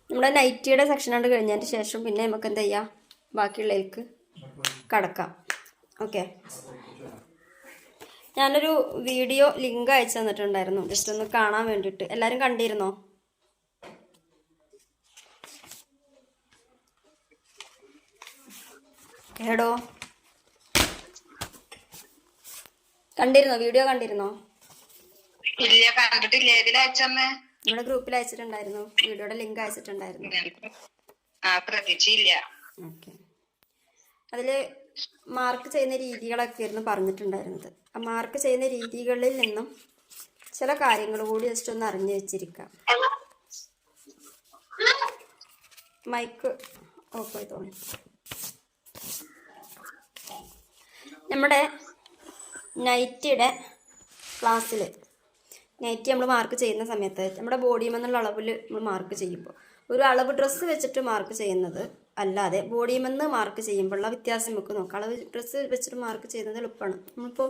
നമ്മുടെ നൈറ്റിയുടെ സെക്ഷൻ കണ്ട് കഴിഞ്ഞതിന് ശേഷം പിന്നെ നമുക്ക് എന്താ ചെയ്യാം, ബാക്കിയുള്ളതിലേക്ക് കടക്കാം. ഓക്കെ, ഞാനൊരു വീഡിയോ ലിങ്ക് അയച്ചു തന്നിട്ടുണ്ടായിരുന്നു, ജസ്റ്റ് ഒന്ന് കാണാൻ വേണ്ടിയിട്ട്. എല്ലാവരും കണ്ടിരുന്നോ? ഏടോ കണ്ടിരുന്നോ? വീഡിയോ കണ്ടിരുന്നോ? ഇല്ല, കണ്ടിട്ടില്ല. ഏതിൽ അയച്ചമ്മേ? നമ്മുടെ ഗ്രൂപ്പിൽ അയച്ചിട്ടുണ്ടായിരുന്നു, വീഡിയോയുടെ ലിങ്ക് അയച്ചിട്ടുണ്ടായിരുന്നു. പ്രതീക്ഷയില്ല. ഓക്കെ, അതിൽ മാർക്ക് ചെയ്യുന്ന രീതികളൊക്കെ ആയിരുന്നു പറഞ്ഞിട്ടുണ്ടായിരുന്നത്. ആ മാർക്ക് ചെയ്യുന്ന രീതികളിൽ നിന്നും ചില കാര്യങ്ങൾ കൂടി ജസ്റ്റ് ഒന്ന് അറിഞ്ഞു വെച്ചിരിക്കാം. മൈക്ക് ഓഫ് ആയി തോന്നി. നമ്മുടെ നൈറ്റിയുടെ ക്ലാസ്സിൽ നൈറ്റ് നമ്മൾ മാർക്ക് ചെയ്യുന്ന സമയത്ത് നമ്മുടെ ബോഡിമെന്നുള്ള അളവിൽ നമ്മൾ മാർക്ക് ചെയ്യുമ്പോൾ ഒരു അളവ് ഡ്രസ്സ് വെച്ചിട്ട് മാർക്ക് ചെയ്യുന്നത് അല്ലാതെ ബോഡിമെന്ന് മാർക്ക് ചെയ്യുമ്പോഴുള്ള വ്യത്യാസം നമുക്ക് നോക്കാം. അളവ് ഡ്രസ്സ് വെച്ചിട്ട് മാർക്ക് ചെയ്യുന്നത് എളുപ്പമാണ്. നമ്മളിപ്പോൾ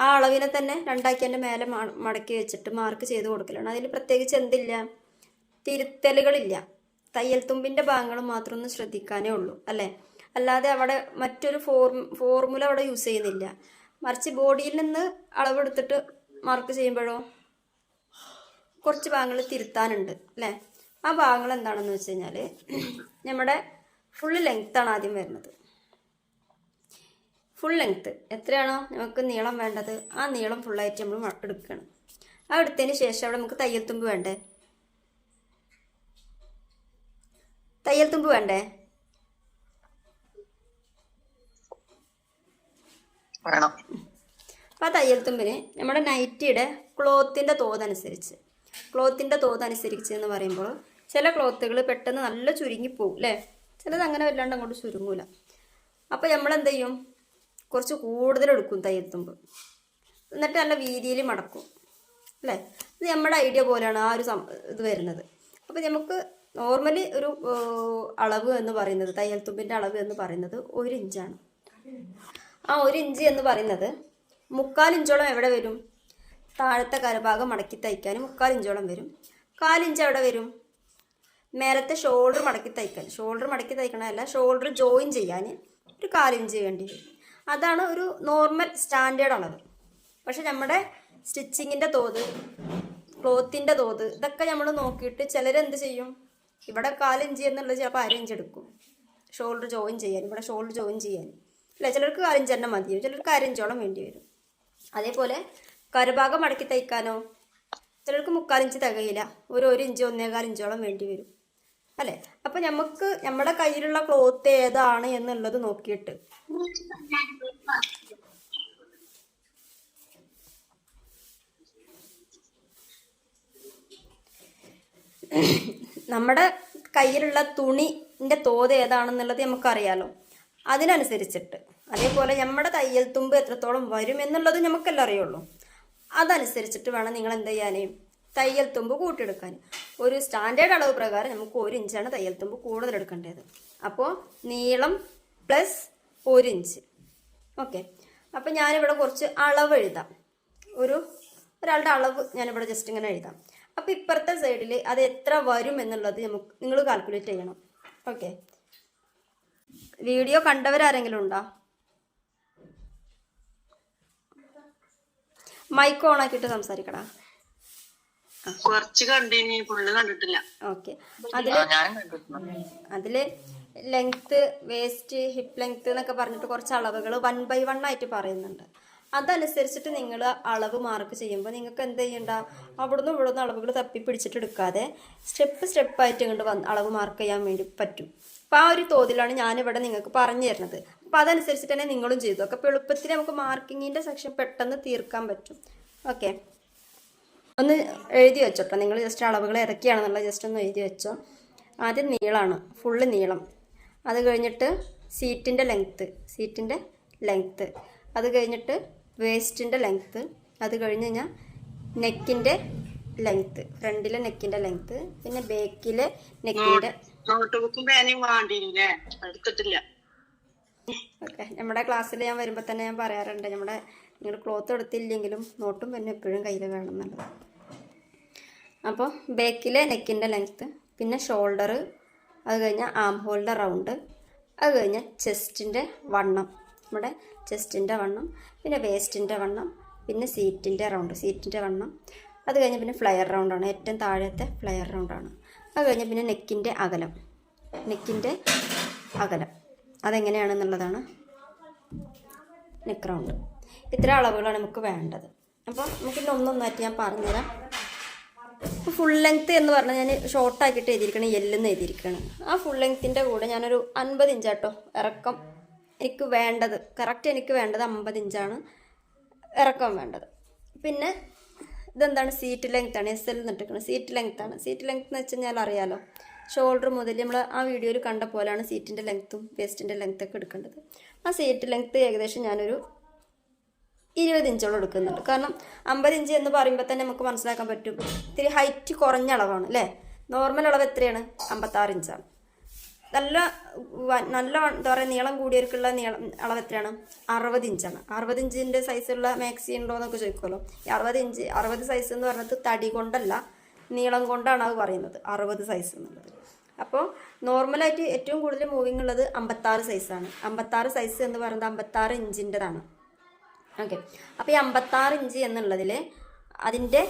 ആ അളവിനെ തന്നെ രണ്ടാക്കി എൻ്റെ മേലെ മടക്കി വെച്ചിട്ട് മാർക്ക് ചെയ്ത് കൊടുക്കലാണ്. അതിൽ പ്രത്യേകിച്ച് എന്തില്ല, തിരുത്തലുകളില്ല. തയ്യൽ തുമ്പിൻ്റെ ഭാഗങ്ങൾ മാത്രം ഒന്ന് ശ്രദ്ധിക്കാനേ ഉള്ളൂ അല്ലേ. അല്ലാതെ അവിടെ മറ്റൊരു ഫോർമുല അവിടെ യൂസ് ചെയ്യുന്നില്ല. മറിച്ച് ബോഡിയിൽ നിന്ന് അളവെടുത്തിട്ട് മാർക്ക് ചെയ്യുമ്പോഴോ കുറച്ച് ഭാഗങ്ങൾ തിരുത്താനുണ്ട് അല്ലേ. ആ ഭാഗങ്ങൾ എന്താണെന്ന് വെച്ച് കഴിഞ്ഞാൽ നമ്മുടെ ഫുൾ ലെങ്ത്താണ് ആദ്യം വരുന്നത്. ഫുൾ ലെങ്ത്ത് എത്രയാണോ നമുക്ക് നീളം വേണ്ടത് ആ നീളം ഫുള്ളായിട്ട് നമ്മൾ എടുക്കണം. ആ എടുത്തതിന് ശേഷം അവിടെ നമുക്ക് തയ്യൽ തുമ്പ് വേണ്ടേ, തയ്യൽ തുമ്പ് വേണ്ടേ? അപ്പം ആ തയ്യൽ തുമ്പിന് നമ്മുടെ നൈറ്റിയുടെ ക്ലോത്തിൻ്റെ തോതനുസരിച്ച് എന്ന് പറയുമ്പോൾ ചില ക്ലോത്തുകൾ പെട്ടെന്ന് നല്ല ചുരുങ്ങിപ്പോവും അല്ലേ, ചിലത് അങ്ങനെ വല്ലാണ്ട് അങ്ങോട്ട് ചുരുങ്ങൂല. അപ്പോൾ നമ്മളെന്ത് ചെയ്യും, കുറച്ച് കൂടുതലെടുക്കും തയ്യൽ തുമ്പ്, എന്നിട്ട് നല്ല വീതിയിൽ മടക്കും അല്ലേ. ഇത് നമ്മുടെ ഐഡിയ പോലെയാണ് ആ ഒരു ഇത് വരുന്നത്. അപ്പോൾ നമുക്ക് നോർമലി ഒരു അളവ് എന്ന് പറയുന്നത്, തയ്യൽ തുമ്പിൻ്റെ അളവ് എന്ന് പറയുന്നത് 1 ഇഞ്ചാണ്. ആ 1 ഇഞ്ച് എന്ന് പറയുന്നത് 3/4 ഇഞ്ചോളം എവിടെ വരും, താഴത്തെ കരഭാഗം മടക്കി തയ്ക്കാൻ 3/4 ഇഞ്ചോളം വരും. 1/4 ഇഞ്ച് എവിടെ വരും, മേലത്തെ ഷോൾഡർ മടക്കി തയ്ക്കാൻ. ഷോൾഡർ മടക്കി തയ്ക്കണമല്ല, ഷോൾഡർ ജോയിൻ ചെയ്യാൻ ഒരു 1/4 ഇഞ്ച് വേണ്ടി വരും. അതാണ് ഒരു നോർമൽ സ്റ്റാൻഡേർഡ് അളവ്. പക്ഷെ നമ്മുടെ സ്റ്റിച്ചിങ്ങിൻ്റെ തോത്, ക്ലോത്തിൻ്റെ തോത്, ഇതൊക്കെ നമ്മൾ നോക്കിയിട്ട് ചിലരെന്ത് ചെയ്യും, ഇവിടെ 1/4 ഇഞ്ച് എന്നുള്ളത് ചിലപ്പോൾ 1/2 ഇഞ്ച് എടുക്കും ഷോൾഡർ ജോയിൻ ചെയ്യാൻ. ഇവിടെ ഷോൾഡർ ജോയിൻ ചെയ്യാൻ അല്ല, ചിലർക്ക് 1/4 ഇഞ്ച് തന്നെ മതി, ചിലർക്ക് 1/2 ഇഞ്ചോളം വേണ്ടി വരും. അതേപോലെ കരഭാഗം മടക്കി തയ്ക്കാനോ ചിലർക്ക് 3/4 ഇഞ്ച് തികയില്ല, ഒരു 1 ഇഞ്ച് 1.25 ഇഞ്ചോളം വേണ്ടി വരും അല്ലേ. അപ്പം നമുക്ക് നമ്മുടെ കയ്യിലുള്ള ക്ലോത്ത് ഏതാണ് എന്നുള്ളത് നോക്കിയിട്ട് നമ്മുടെ കയ്യിലുള്ള തുണിൻ്റെ തോത് ഏതാണെന്നുള്ളത് നമുക്കറിയാലോ. അതിനനുസരിച്ചിട്ട് അതേപോലെ നമ്മുടെ തയ്യൽ തുമ്പ് എത്രത്തോളം വരും എന്നുള്ളത് നമുക്കെല്ലാം അറിയുള്ളൂ. അതനുസരിച്ചിട്ട് വേണം നിങ്ങൾ എന്ത് ചെയ്യാൻ, തയ്യൽ തുമ്പ് കൂട്ടിയെടുക്കാൻ. ഒരു സ്റ്റാൻഡേർഡ് അളവ് പ്രകാരം നമുക്ക് 1 ഇഞ്ചാണ് തയ്യൽ തുമ്പ് കൂടുതൽ എടുക്കേണ്ടത്. അപ്പോൾ നീളം പ്ലസ് 1 ഇഞ്ച്. ഓക്കെ, അപ്പോൾ ഞാനിവിടെ കുറച്ച് അളവ് എഴുതാം. ഒരാളുടെ അളവ് ഞാനിവിടെ ജസ്റ്റ് ഇങ്ങനെ എഴുതാം. അപ്പോൾ ഇപ്പുറത്തെ സൈഡിൽ അത് എത്ര വരും എന്നുള്ളത് നിങ്ങൾ കാൽക്കുലേറ്റ് ചെയ്യണം. ഓക്കെ, വീഡിയോ കണ്ടവരാരെങ്കിലും ഉണ്ടോ? മൈക്ക് ഓൺ ആക്കിയിട്ട് സംസാരിക്കടാ. കുറച്ച് കണ്ടിനി, ഫുള്ള് കണ്ടിട്ടില്ല. ഓക്കെ, അതില് ലെങ്ത്, വേസ്റ്റ്, ഹിപ്പ് ലെങ്ത് എന്നൊക്കെ പറഞ്ഞിട്ട് കുറച്ച് അളവുകൾ 1 by 1 ആയിട്ട് പറയുന്നുണ്ട്. അതനുസരിച്ചിട്ട് നിങ്ങൾ അളവ് മാർക്ക് ചെയ്യുമ്പോൾ നിങ്ങൾക്ക് എന്ത് ചെയ്യണ്ട, അവിടുന്ന് ഇവിടുന്ന് അളവുകൾ തപ്പി പിടിച്ചിട്ട് എടുക്കാതെ സ്റ്റെപ്പായിട്ട് ഇങ്ങോട്ട് അളവ് മാർക്ക് ചെയ്യാൻ വേണ്ടി പറ്റും. അപ്പോൾ ആ ഒരു തോതിലാണ് ഞാനിവിടെ നിങ്ങൾക്ക് പറഞ്ഞു തരുന്നത്. അപ്പോൾ അതനുസരിച്ചിട്ട് തന്നെ നിങ്ങളും ചെയ്തു. അപ്പോൾ എളുപ്പത്തിൽ നമുക്ക് മാർക്കിങ്ങിൻ്റെ സെക്ഷൻ പെട്ടെന്ന് തീർക്കാൻ പറ്റും. ഓക്കെ, ഒന്ന് എഴുതി വെച്ചോട്ടോ, നിങ്ങൾ ജസ്റ്റ് അളവുകൾ ഏതൊക്കെയാണെന്നുള്ളത് ജസ്റ്റ് ഒന്ന് എഴുതി വെച്ചോ. ആദ്യം നീളമാണ്, ഫുള്ള് നീളം. അത് കഴിഞ്ഞിട്ട് സീറ്റിൻ്റെ ലെങ്ത്ത്, അത് കഴിഞ്ഞിട്ട് വേസ്റ്റിൻ്റെ ലെങ്ത്ത്, അത് കഴിഞ്ഞ് കഴിഞ്ഞാൽ നെക്കിൻ്റെ ലെങ്ത്ത്, ഫ്രണ്ടിലെ നെക്കിൻ്റെ ലെങ്ത്ത്, പിന്നെ ബാക്കിലെ നെക്കിൻ്റെ. ഓക്കെ, നമ്മുടെ ക്ലാസ്സിൽ ഞാൻ വരുമ്പോൾ തന്നെ ഞാൻ പറയാറുണ്ട്, നിങ്ങൾ ക്ലോത്ത് എടുത്തില്ലെങ്കിലും നോട്ടും പെന്നും എപ്പോഴും കയ്യിൽ വേണം എന്നുള്ളത്. അപ്പോൾ ബാക്കിലെ നെക്കിൻ്റെ ലെങ്ത്ത്, പിന്നെ ഷോൾഡർ, അത് കഴിഞ്ഞാൽ ആം ഹോളിൻ്റെ റൗണ്ട്, അത് കഴിഞ്ഞാൽ ചെസ്റ്റിൻ്റെ വണ്ണം, നമ്മുടെ ചെസ്റ്റിൻ്റെ വണ്ണം, പിന്നെ വേസ്റ്റിൻ്റെ വണ്ണം, പിന്നെ സീറ്റിൻ്റെ വണ്ണം, അത് കഴിഞ്ഞ് പിന്നെ ഫ്ലയർ റൗണ്ടാണ്, ഏറ്റവും താഴത്തെ ഫ്ലയർ റൗണ്ടാണ്. അത് കഴിഞ്ഞ് പിന്നെ നെക്കിൻ്റെ അകലം അതെങ്ങനെയാണെന്നുള്ളതാണ് നെക്ക് റൗണ്ട്. ഇത്ര അളവുകളാണ് നമുക്ക് വേണ്ടത്. അപ്പോൾ നമുക്കിതിൽ ഒന്നൊന്നായിട്ട് ഞാൻ പറഞ്ഞുതരാം. ഫുൾ ലെങ്ത്ത് എന്ന് പറഞ്ഞാൽ ഞാൻ ഷോർട്ടാക്കിയിട്ട് എഴുതിയിരിക്കണം, എല്ലെന്ന് എഴുതിയിരിക്കണം. ആ ഫുൾ ലെങ്ത്തിൻ്റെ കൂടെ ഞാനൊരു 50 ഇഞ്ചാട്ടോ ഇറക്കം എനിക്ക് വേണ്ടത്. കറക്റ്റ് എനിക്ക് വേണ്ടത് 50 ഇഞ്ചാണ് ഇറക്കം വേണ്ടത്. പിന്നെ ഇതെന്താണ്, സീറ്റ് ലെങ്ത്താണ്, SL എന്നിട്ടിരിക്കുന്നത് സീറ്റ് ലെങ്ത്താണ്. സീറ്റ് ലെങ്ത്ത് എന്ന് വെച്ച് കഴിഞ്ഞാൽ അറിയാലോ, ഷോൾഡർ മുതൽ നമ്മൾ ആ വീഡിയോയിൽ കണ്ട പോലെയാണ് സീറ്റിൻ്റെ ലെങ്ത്തും വേസ്റ്റിൻ്റെ ലെങ്ത്തൊക്കെ എടുക്കേണ്ടത്. ആ സീറ്റ് ലെങ്ത്ത് ഏകദേശം ഞാനൊരു 20 ഇഞ്ചോളം എടുക്കുന്നുണ്ട്. കാരണം 50 ഇഞ്ച് എന്ന് പറയുമ്പോൾ തന്നെ നമുക്ക് മനസ്സിലാക്കാൻ പറ്റും ഇത്തിരി ഹൈറ്റ് കുറഞ്ഞ അളവാണ് അല്ലേ. നോർമൽ അളവ് എത്രയാണ്? 56 ഇഞ്ചാണ്. നല്ല എന്താ പറയുക, നീളം കൂടിയവർക്കുള്ള അളവ് എത്രയാണ്? 60 ഇഞ്ചാണ്. 60 ഇഞ്ചിൻ്റെ സൈസുള്ള മാക്സി ഉണ്ടോ എന്നൊക്കെ ചോദിക്കുമല്ലോ. ഈ 60 സൈസ് എന്ന് പറഞ്ഞത് തടി കൊണ്ടല്ല, നീളം കൊണ്ടാണ് അത് പറയുന്നത് 60 സൈസ് എന്നുള്ളത്. അപ്പോൾ നോർമലായിട്ട് ഏറ്റവും കൂടുതൽ മൂവിങ് ഉള്ളത് 56 സൈസാണ്. 56 സൈസ് എന്ന് പറയുന്നത് 56 ഇഞ്ചിൻ്റെതാണ്. ഓക്കെ, അപ്പോൾ ഈ 56 ഇഞ്ച് എന്നുള്ളതിൽ അതിൻ്റെ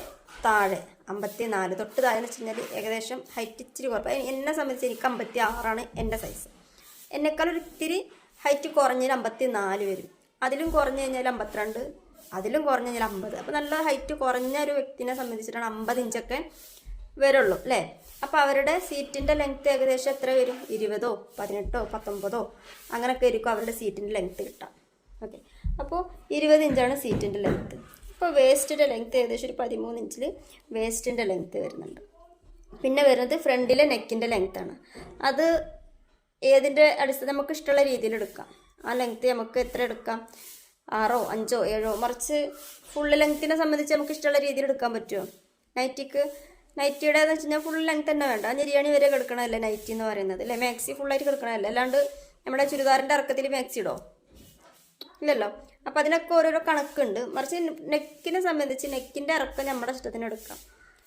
താഴെ 54 തൊട്ട് താഴെ എന്ന് വെച്ച് കഴിഞ്ഞാൽ ഏകദേശം ഹൈറ്റ് ഇച്ചിരി കുറവ്. എന്നെ സംബന്ധിച്ച് എനിക്ക് 56ആണ് എൻ്റെ സൈസ്. എന്നെക്കാളൊരു ഇത്തിരി ഹൈറ്റ് കുറഞ്ഞാൽ 54 വരും. അതിലും കുറഞ്ഞു കഴിഞ്ഞാൽ 52, അതിലും കുറഞ്ഞു കഴിഞ്ഞാൽ 50. അപ്പോൾ നല്ല ഹൈറ്റ് കുറഞ്ഞ ഒരു വ്യക്തിനെ സംബന്ധിച്ചിട്ടാണ് 50 ഇഞ്ചൊക്കെ വരുള്ളൂ അല്ലേ. അപ്പോൾ അവരുടെ സീറ്റിൻ്റെ ലെങ്ത്ത് ഏകദേശം എത്ര വരും? 20, 18, 19 അങ്ങനെയൊക്കെ ആയിരിക്കും അവരുടെ സീറ്റിൻ്റെ ലെങ്ത്ത് കിട്ടാം. ഓക്കെ, അപ്പോൾ 20 ഇഞ്ചാണ് സീറ്റിൻ്റെ ലെങ്ത്ത്. ഇപ്പോൾ വേസ്റ്റിൻ്റെ ലെങ്ത്ത് ഏകദേശം ഒരു 13 ഇഞ്ചിൽ വേസ്റ്റിൻ്റെ ലെങ്ത്ത് വരുന്നുണ്ട്. പിന്നെ വരുന്നത് ഫ്രണ്ടിലെ നെക്കിൻ്റെ ലെങ്ത്താണ്. അത് ഏതിൻ്റെ അടിസ്ഥാനം നമുക്ക് ഇഷ്ടമുള്ള രീതിയിൽ എടുക്കാം. ആ ലെങ്ത്ത് നമുക്ക് എത്ര എടുക്കാം? 6, 5, 7. മറിച്ച് ഫുള്ള് ലെങ്ത്തിനെ സംബന്ധിച്ച് നമുക്ക് ഇഷ്ടമുള്ള രീതിയിൽ എടുക്കാൻ പറ്റുമോ? നൈറ്റിയുടെ എന്ന് വെച്ച് കഴിഞ്ഞാൽ ഫുൾ ലെങ്ത്ത് തന്നെ വേണ്ട. ഞെരിയാണി വരെ കിടക്കണമല്ലേ നൈറ്റി എന്ന് പറയുന്നത് അല്ലേ. മാക്സി ഫുള്ളായിട്ട് കിടക്കണമല്ലേ, അല്ലാണ്ട് നമ്മുടെ ചുരിദാറിൻ്റെ ഇറക്കത്തിൽ മാക്സി ഇടോ? ഇല്ലല്ലോ. അപ്പം അതിനൊക്കെ ഓരോരോ കണക്കുണ്ട്. മറിച്ച് നെക്കിനെ സംബന്ധിച്ച് നെക്കിൻ്റെ ഇറക്കം നമ്മുടെ ഇഷ്ടത്തിന് എടുക്കാം.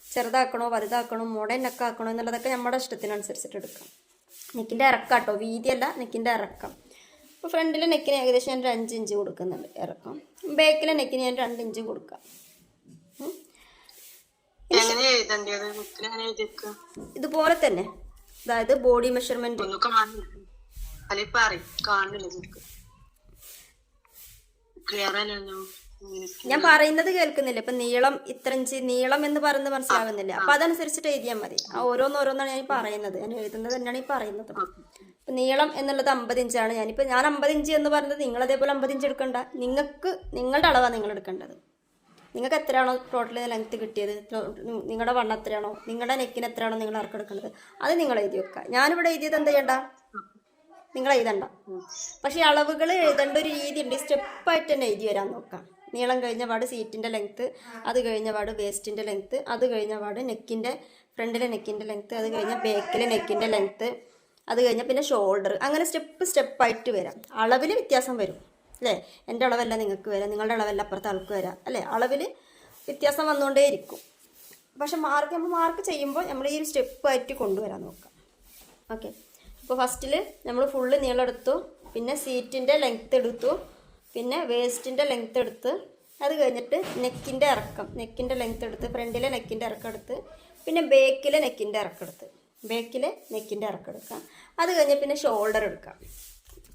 ചെറുതാക്കണോ വലുതാക്കണോ മോഡേൺ നെക്കാക്കണോ എന്നുള്ളതൊക്കെ നമ്മുടെ ഇഷ്ടത്തിനനുസരിച്ചിട്ട് എടുക്കാം. നെക്കിൻ്റെ ഇറക്കാം കേട്ടോ, വീതിയല്ല, നെക്കിൻ്റെ ഇറക്കം. ഇപ്പോൾ ഫ്രണ്ടിലെ നെക്കിന് ഏകദേശം ഞാൻ 5 ഇഞ്ച് കൊടുക്കുന്നുണ്ട് ഇറക്കം. ബാക്കിലെ നെക്കിന് ഞാൻ 2 ഇഞ്ച് കൊടുക്കാം. ഇതുപോലെ തന്നെ, അതായത് ബോഡി മെഷർമെന്റ് ഞാൻ പറയുന്നത് കേൾക്കുന്നില്ല. ഇപ്പൊ നീളം ഇത്ര ഇഞ്ച് നീളം എന്ന് പറയുന്നത് മനസ്സിലാവുന്നില്ല. അപ്പൊ അതനുസരിച്ചിട്ട് എഴുതിയാൽ മതി. ആ ഓരോന്നോരോന്നാണ് ഞാൻ പറയുന്നത്, ഞാൻ എഴുതുന്നത് തന്നെയാണ് ഈ പറയുന്നത്. ഇപ്പൊ നീളം എന്നുള്ളത് 50 ഇഞ്ചാണ്. ഞാൻ 50 ഇഞ്ച് എന്ന് പറയുന്നത് നിങ്ങൾ അതേപോലെ 50 ഇഞ്ച് എടുക്കണ്ട. നിങ്ങളുടെ അളവാണ് നിങ്ങൾ എടുക്കേണ്ടത്. നിങ്ങൾക്ക് എത്രയാണോ ടോട്ടൽ ലെങ്ത്ത് കിട്ടിയത്, നിങ്ങളുടെ വണ്ണം എത്രയാണോ, നിങ്ങളുടെ നെക്കിന് എത്രയാണോ നിങ്ങൾ ഇറക്കെടുക്കുന്നത്, അത് നിങ്ങൾ എഴുതി വെക്കുക. ഞാനിവിടെ എഴുതിയത് എന്താ ചെയ്യണ്ട, നിങ്ങൾ എഴുതണ്ട. പക്ഷേ അളവുകൾ എഴുതേണ്ട ഒരു രീതി ഉണ്ട്. സ്റ്റെപ്പായിട്ട് തന്നെ എഴുതി വരാൻ നോക്കാം. നീളം കഴിഞ്ഞ പാട് സീറ്റിൻ്റെ ലെങ്ത്ത്, അത് കഴിഞ്ഞ പാട് വേസ്റ്റിൻ്റെ ലെങ്ത്ത്, അത് കഴിഞ്ഞ പാട് ഫ്രണ്ടിലെ നെക്കിൻ്റെ ലെങ്ത്ത്, അത് കഴിഞ്ഞാൽ ബാക്കിലെ നെക്കിൻ്റെ ലെങ്ത്ത്, അത് കഴിഞ്ഞാൽ പിന്നെ ഷോൾഡർ. അങ്ങനെ സ്റ്റെപ്പായിട്ട് വരാം. അളവിൽ വ്യത്യാസം വരും അല്ലേ. എൻ്റെ അളവല്ല നിങ്ങൾക്ക് വരാം, നിങ്ങളുടെ അളവല്ല അപ്പുറത്തെ ആൾക്ക് വരാം അല്ലേ. അളവിൽ വ്യത്യാസം വന്നുകൊണ്ടേയിരിക്കും. പക്ഷെ മാർക്ക് ചെയ്യുമ്പോൾ നമ്മൾ ഈ ഒരു സ്റ്റെപ്പായിട്ട് കൊണ്ടുവരാൻ നോക്കാം. ഓക്കെ, അപ്പോൾ ഫസ്റ്റിൽ നമ്മൾ ഫുള്ള് നീളം എടുത്തു, പിന്നെ സീറ്റിൻ്റെ ലെങ്ത്ത് എടുത്തു, പിന്നെ വേസ്റ്റിൻ്റെ ലെങ്ത്ത് എടുത്ത്, അത് കഴിഞ്ഞിട്ട് നെക്കിൻ്റെ ലെങ്ത്ത് എടുത്ത്, ഫ്രണ്ടിലെ നെക്കിൻ്റെ ഇറക്കം എടുത്ത്, പിന്നെ ബാക്കിലെ നെക്കിൻ്റെ ഇറക്കം എടുത്ത്, എടുക്കാം. അത് കഴിഞ്ഞ് പിന്നെ ഷോൾഡർ എടുക്കാം.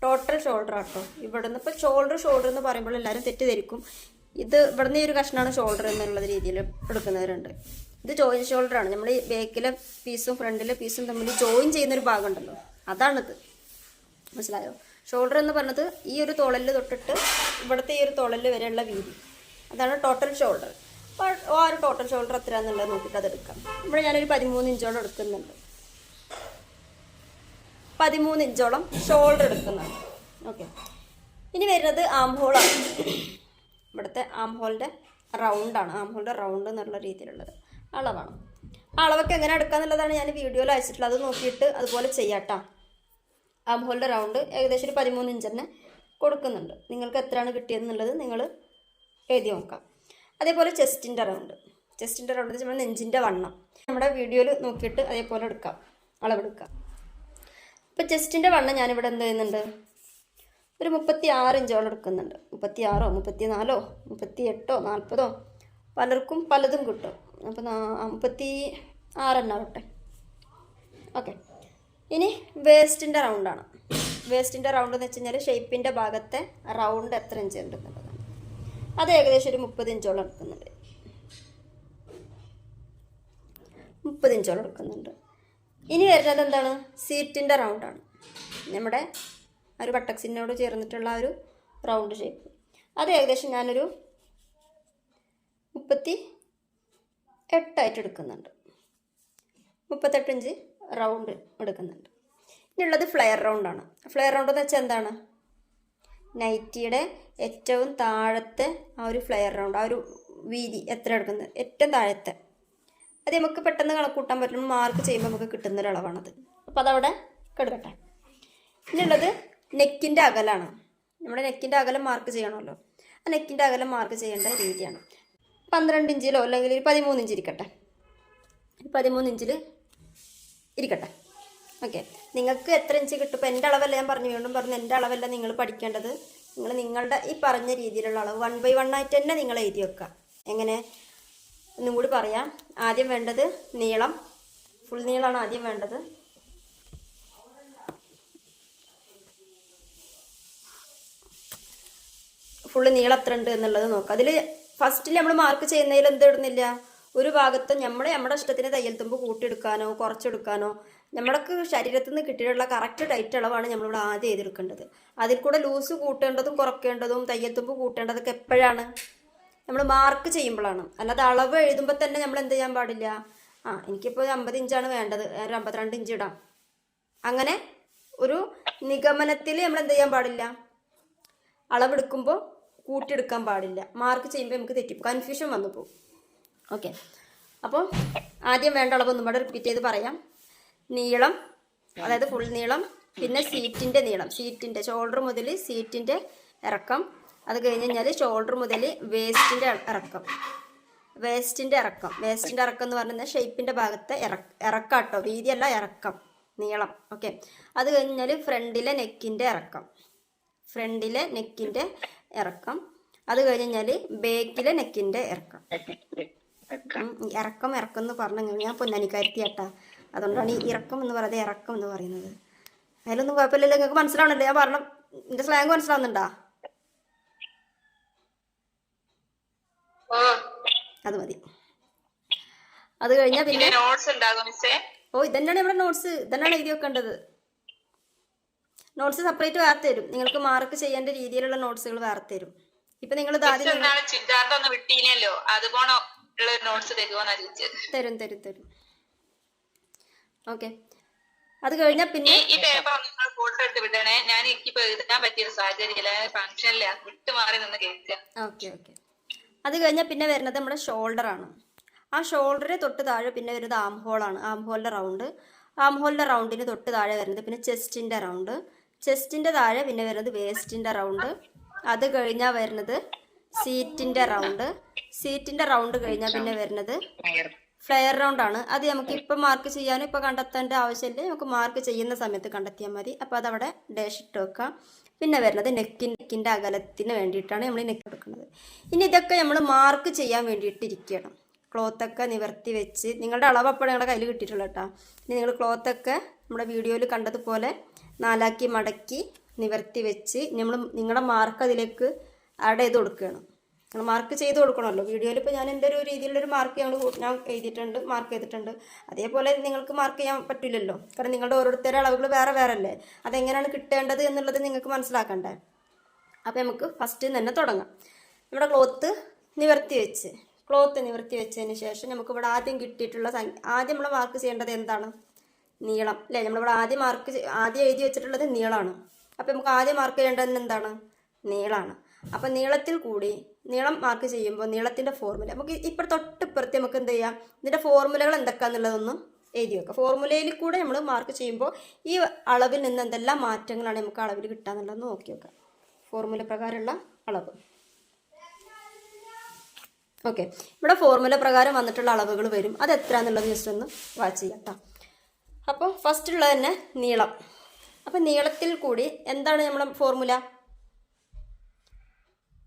ടോട്ടൽ ഷോൾഡർ ആട്ടോ ഇവിടുന്ന്. ഇപ്പോൾ ഷോൾഡർ എന്ന് പറയുമ്പോൾ എല്ലാവരും തെറ്റിദ്ധരിക്കും. ഇത് ഇവിടുന്ന് ഈ ഒരു കഷ്ണമാണ് ഷോൾഡർ എന്നുള്ള രീതിയിൽ എടുക്കുന്നവരുണ്ട്. ഇത് ജോയിൻ ഷോൾഡറാണ്. നമ്മൾ ഈ ബാക്കിലെ പീസും ഫ്രണ്ടിലെ പീസും തമ്മിൽ ജോയിൻ ചെയ്യുന്നൊരു ഭാഗം ഉണ്ടല്ലോ, അതാണിത്. മനസ്സിലായോ? ഷോൾഡർ എന്ന് പറഞ്ഞത് ഈ ഒരു തോളല് തൊട്ടിട്ട് ഇവിടുത്തെ ഈ ഒരു തോളല് വരെയുള്ള വീതി, അതാണ് ടോട്ടൽ ഷോൾഡർ. അപ്പോൾ ആ ഒരു ടോട്ടൽ ഷോൾഡർ എത്രയാണെന്നുള്ളത് നോക്കിയിട്ട് അതെടുക്കാം. ഇവിടെ ഞാനൊരു 13 ഇഞ്ചോളം എടുക്കുന്നുണ്ട്. 13 ഇഞ്ചോളം ഷോൾഡർ എടുക്കുന്നുണ്ട്. ഓക്കെ, ഇനി വരുന്നത് ആം ഹോളാണ്. ഇവിടുത്തെ ആം ഹോളിൻ്റെ റൗണ്ടാണ്. ആം ഹോളിൻ്റെ റൗണ്ട് എന്നുള്ള രീതിയിലുള്ളത് അളവാണ്. ആ അളവൊക്കെ എങ്ങനെ എടുക്കാന്നുള്ളതാണ് ഞാൻ വീഡിയോയിൽ അയച്ചിട്ടുള്ളത്. അത് നോക്കിയിട്ട് അതുപോലെ ചെയ്യാട്ടോ. ആം ഹോളിൻ്റെ റൗണ്ട് ഏകദേശം ഒരു 13 ഇഞ്ച് തന്നെ കൊടുക്കുന്നുണ്ട്. നിങ്ങൾക്ക് എത്രയാണ് കിട്ടിയതെന്നുള്ളത് നിങ്ങൾ എഴുതി നോക്കാം. അതേപോലെ ചെസ്റ്റിൻ്റെ ചെസ്റ്റിൻ്റെ റൗണ്ട് നമ്മൾ നെഞ്ചിൻ്റെ വണ്ണം നമ്മുടെ വീഡിയോയിൽ നോക്കിയിട്ട് അതേപോലെ എടുക്കാം, അളവെടുക്കാം. ഇപ്പോൾ ചെസ്റ്റിൻ്റെ വണ്ണം ഞാനിവിടെ എന്ത് ചെയ്യുന്നുണ്ട്, ഒരു 36 ഇഞ്ചോളം എടുക്കുന്നുണ്ട്. 36ഓ 34ഓ 38ഓ 40ഓ പലർക്കും പലതും കിട്ടും. അപ്പോൾ 36 തന്നെ ആവട്ടെ. ഓക്കെ. ഇനി വേസ്റ്റിൻ്റെ റൗണ്ടാണ്. വേസ്റ്റിൻ്റെ റൗണ്ട് എന്ന് വെച്ച് കഴിഞ്ഞാൽ ഷേപ്പിൻ്റെ ഭാഗത്തെ റൗണ്ട് എത്ര ഇഞ്ച് ഉണ്ടെന്നുള്ളതാണ്. അത് ഏകദേശം ഒരു 30 ഇഞ്ചോളം എടുക്കുന്നുണ്ട്. 30 ഇഞ്ചോളം എടുക്കുന്നുണ്ട്. ഇനി വരുന്നത് എന്താണ്, സീറ്റിൻ്റെ റൗണ്ടാണ്. നമ്മുടെ ഒരു ബട്ടക്സിനോട് ചേർന്നിട്ടുള്ള ഒരു റൗണ്ട് ഷേപ്പ്. അത് ഏകദേശം ഞാനൊരു 38 എടുക്കുന്നുണ്ട്. 38 ഇഞ്ച് റൗണ്ട് എടുക്കുന്നുണ്ട്. ഇനിയുള്ളത് ഫ്ലെയർ റൗണ്ടാണ്. ഫ്ലെയർ റൗണ്ട് എന്ന് വെച്ചാൽ എന്താണ്, നൈറ്റിയുടെ ഏറ്റവും താഴത്തെ ആ ഒരു ഫ്ലെയർ റൗണ്ട്, ആ ഒരു വീതി എത്ര എടുക്കുന്നത്, ഏറ്റവും താഴത്തെ. അത് നമുക്ക് പെട്ടെന്ന് കണക്കൂട്ടാൻ പറ്റും, മാർക്ക് ചെയ്യുമ്പോൾ നമുക്ക് കിട്ടുന്നൊരളവാണത്. അപ്പോൾ അതവിടെ കിടക്കട്ടെ. ഇനിയുള്ളത് നെക്കിൻ്റെ അകലാണ്. നമ്മുടെ നെക്കിൻ്റെ അകലം മാർക്ക് ചെയ്യണമല്ലോ. ആ നെക്കിൻ്റെ അകലം മാർക്ക് ചെയ്യേണ്ട രീതിയാണ്. 12 ഇഞ്ചിലോ അല്ലെങ്കിൽ 13 ഇഞ്ച് ഇരിക്കട്ടെ. 13 ഇഞ്ചിൽ ഇരിക്കട്ടെ. ഓക്കെ. നിങ്ങൾക്ക് എത്ര ഇഞ്ച് കിട്ടും? ഇപ്പോൾ എൻ്റെ അളവല്ല, ഞാൻ വീണ്ടും പറഞ്ഞു, എൻ്റെ അളവല്ല നിങ്ങൾ പഠിക്കേണ്ടത്. നിങ്ങളുടെ ഈ പറഞ്ഞ രീതിയിലുള്ള അളവ് 1 by 1 ആയിട്ട് തന്നെ നിങ്ങൾ എഴുതി വെക്കുക. എങ്ങനെ ഒന്നും കൂടി പറയാം. ആദ്യം വേണ്ടത് നീളം, ഫുൾ നീളമാണ് ആദ്യം വേണ്ടത്. ഫുള്ള് നീളം എത്ര ഉണ്ട് എന്നുള്ളത് നോക്കുക. അതിൽ ഫസ്റ്റിൽ നമ്മൾ മാർക്ക് ചെയ്യുന്നതിൽ എന്ത് ഇടുന്നില്ല, ഒരു ഭാഗത്ത് നമ്മുടെ ഇഷ്ടത്തിന് തയ്യൽ തുമ്പ് കൂട്ടിയെടുക്കാനോ കുറച്ചെടുക്കാനോ നമ്മൾക്ക് ശരീരത്തിൽ നിന്ന് കിട്ടിയിട്ടുള്ള കറക്റ്റ് ടൈറ്റ് അളവാണ് നമ്മളിവിടെ ആദ്യം ചെയ്തെടുക്കേണ്ടത്. അതിൽ കൂടെ ലൂസ് കൂട്ടേണ്ടതും കുറയ്ക്കേണ്ടതും തയ്യൽ തുമ്പ് കൂട്ടേണ്ടതൊക്കെ എപ്പോഴാണ്, നമ്മൾ മാർക്ക് ചെയ്യുമ്പോഴാണ്. അല്ലാതെ അളവ് എഴുതുമ്പോൾ തന്നെ നമ്മൾ എന്ത് ചെയ്യാൻ പാടില്ല, എനിക്കിപ്പോൾ 50 ഇഞ്ചാണ് വേണ്ടത്, ഒരു 52 ഇഞ്ച് ഇടാം, അങ്ങനെ ഒരു നിഗമനത്തിൽ നമ്മൾ എന്ത് ചെയ്യാൻ പാടില്ല, അളവെടുക്കുമ്പോൾ കൂട്ടിയെടുക്കാൻ പാടില്ല. മാർക്ക് ചെയ്യുമ്പോൾ നമുക്ക് തെറ്റിപ്പോൾ കൺഫ്യൂഷൻ വന്നു പോകും. ഓക്കെ. അപ്പോൾ ആദ്യം വേണ്ട അളവൊന്നും ഇവിടെ റിപ്പീറ്റ് ചെയ്ത് പറയാം. നീളം, അതായത് ഫുൾ നീളം, പിന്നെ സീറ്റിൻ്റെ നീളം, സീറ്റിൻ്റെ ഷോൾഡർ മുതൽ സീറ്റിൻ്റെ ഇറക്കം, അത് കഴിഞ്ഞ് കഴിഞ്ഞാൽ ഷോൾഡർ മുതൽ വേസ്റ്റിൻ്റെ ഇറക്കം. വേസ്റ്റിൻ്റെ ഇറക്കം എന്ന് പറഞ്ഞാൽ ഷേപ്പിൻ്റെ ഭാഗത്തെ ഇറക്കാട്ടോ, വീതിയല്ല ഇറക്കം, നീളം. ഓക്കെ. അത് കഴിഞ്ഞാൽ ഫ്രണ്ടിലെ നെക്കിൻ്റെ ഇറക്കം, അത് കഴിഞ്ഞാൽ ബാക്കിലെ നെക്കിൻ്റെ ഇറക്കം എന്ന് പറഞ്ഞു. ഞാൻ പൊന്നാനിക്കാരത്തി കേട്ടാ, അതുകൊണ്ടാണ് ഈ ഇറക്കം എന്ന് പറയുന്നത് ഇറക്കം എന്ന് പറയുന്നത്. അതിലൊന്നും കുഴപ്പമില്ലല്ലോ, നിങ്ങൾക്ക് മനസ്സിലാവണല്ലേ ഞാൻ പറഞ്ഞ എൻ്റെ സ്ലാങ് മനസ്സിലാവുന്നുണ്ടാ? അത് മതി. അത് കഴിഞ്ഞാൽ പിന്നെ ഇതന്നെയാണ് നമ്മുടെ നോട്ട്സ്, ഇതന്നെയാണ് എഴുതി വെക്കേണ്ടത്. നോട്ട്സ് സെപ്പറേറ്റ് വേറെ തരും, നിങ്ങൾക്ക് മാർക്ക് ചെയ്യേണ്ട രീതിയിലുള്ള നോട്ട്സുകൾ വേറെ തരും. ഇപ്പൊ നിങ്ങൾ തരും. ഓക്കെ. അത് കഴിഞ്ഞാൽ പിന്നെ ഓക്കെ. അത് കഴിഞ്ഞാൽ പിന്നെ വരുന്നത് നമ്മുടെ ഷോൾഡർ ആണ്. ആ ഷോൾഡറിന് തൊട്ട് താഴെ പിന്നെ വരുന്നത് ആം ഹോളാണ്, ആം ഹോളിൻ്റെ റൗണ്ടിന് തൊട്ട് താഴെ വരുന്നത് പിന്നെ ചെസ്റ്റിൻ്റെ റൗണ്ട്, ചെസ്റ്റിൻ്റെ താഴെ പിന്നെ വരുന്നത് വേസ്റ്റിൻ്റെ റൗണ്ട്. അത് കഴിഞ്ഞാൽ വരുന്നത് സീറ്റിൻ്റെ റൗണ്ട് കഴിഞ്ഞാൽ പിന്നെ വരുന്നത് ഫ്ലെയർ റൗണ്ടാണ്. അത് നമുക്ക് ഇപ്പം മാർക്ക് ചെയ്യാനും ഇപ്പം കണ്ടെത്തേണ്ട ആവശ്യമില്ല, നമുക്ക് മാർക്ക് ചെയ്യുന്ന സമയത്ത് കണ്ടെത്തിയാൽ മതി. അപ്പോൾ അതവിടെ ഡാഷ് ഇട്ട് വെക്കാം. പിന്നെ വരുന്നത് നെക്കിൻ്റെ അകലത്തിന് വേണ്ടിയിട്ടാണ് നമ്മൾ നെക്ക് എടുക്കുന്നത്. ഇനി ഇതൊക്കെ നമ്മൾ മാർക്ക് ചെയ്യാൻ വേണ്ടിയിട്ടിരിക്കണം. ക്ലോത്തൊക്കെ നിവർത്തി വെച്ച്, നിങ്ങളുടെ അളവ് അപ്പോൾ നിങ്ങളുടെ കയ്യിൽ കിട്ടിയിട്ടുള്ള കേട്ടോ. ഇനി നിങ്ങൾ ക്ലോത്തൊക്കെ നമ്മുടെ വീഡിയോയിൽ കണ്ടതുപോലെ 4 ആക്കി മടക്കി നിവർത്തി വെച്ച് നിങ്ങളുടെ മാർക്ക് അതിലേക്ക് ആഡ് ചെയ്ത് കൊടുക്കുകയാണ്. നിങ്ങൾ മാർക്ക് ചെയ്ത് കൊടുക്കണമല്ലോ. വീഡിയോയിൽ ഇപ്പോൾ ഞാൻ എൻ്റെ ഒരു രീതിയിലുള്ളൊരു മാർക്ക് ഞാൻ മാർക്ക് ചെയ്തിട്ടുണ്ട്. അതേപോലെ നിങ്ങൾക്ക് മാർക്ക് ചെയ്യാൻ പറ്റില്ലല്ലോ, കാരണം നിങ്ങളുടെ ഓരോരുത്തരുടെ അളവുകൾ വേറെ അല്ലേ. അതെങ്ങനെയാണ് കിട്ടേണ്ടത് എന്നുള്ളത് നിങ്ങൾക്ക് മനസ്സിലാക്കണ്ടേ. അപ്പോൾ നമുക്ക് ഫസ്റ്റ് തന്നെ തുടങ്ങാം. നമ്മുടെ ക്ലോത്ത് നിവർത്തി വെച്ചതിന് ശേഷം നമുക്കിവിടെ ആദ്യം കിട്ടിയിട്ടുള്ള ആദ്യം നമ്മൾ മാർക്ക് ചെയ്യേണ്ടത് എന്താണ്, നീളം അല്ലേ. നമ്മളിവിടെ ആദ്യം എഴുതി വെച്ചിട്ടുള്ളത് നീളമാണ്. അപ്പോൾ നമുക്ക് ആദ്യം മാർക്ക് ചെയ്യേണ്ടത് എന്താണ്, നീളമാണ്. അപ്പം നീളത്തിൽ കൂടി നീളം മാർക്ക് ചെയ്യുമ്പോൾ നീളത്തിൻ്റെ ഫോർമുല നമുക്ക് തൊട്ടിപ്പുറത്ത് നമുക്ക് എന്ത് ചെയ്യാം, ഇതിൻ്റെ ഫോർമുലകൾ എന്തൊക്കെയാണെന്നുള്ളതൊന്നും എഴുതി വെക്കാം. ഫോർമുലയിൽ കൂടെ നമ്മൾ മാർക്ക് ചെയ്യുമ്പോൾ ഈ അളവിൽ നിന്ന് എന്തെല്ലാം മാറ്റങ്ങളാണ് നമുക്ക് അളവിൽ കിട്ടാന്നുള്ളതെന്ന് നോക്കി വെക്കാം. ഫോർമുല പ്രകാരമുള്ള അളവ് ഓക്കെ, ഇവിടെ ഫോർമുല പ്രകാരം വന്നിട്ടുള്ള അളവുകൾ വരും. അത് എത്രയാണെന്നുള്ളത് ജസ്റ്റ് ഒന്ന് വാച്ച് ചെയ്യാം കേട്ടോ. അപ്പോൾ ഫസ്റ്റ് ഉള്ളത് തന്നെ നീളം. അപ്പം നീളത്തിൽ കൂടി എന്താണ് നമ്മളെ ഫോർമുല?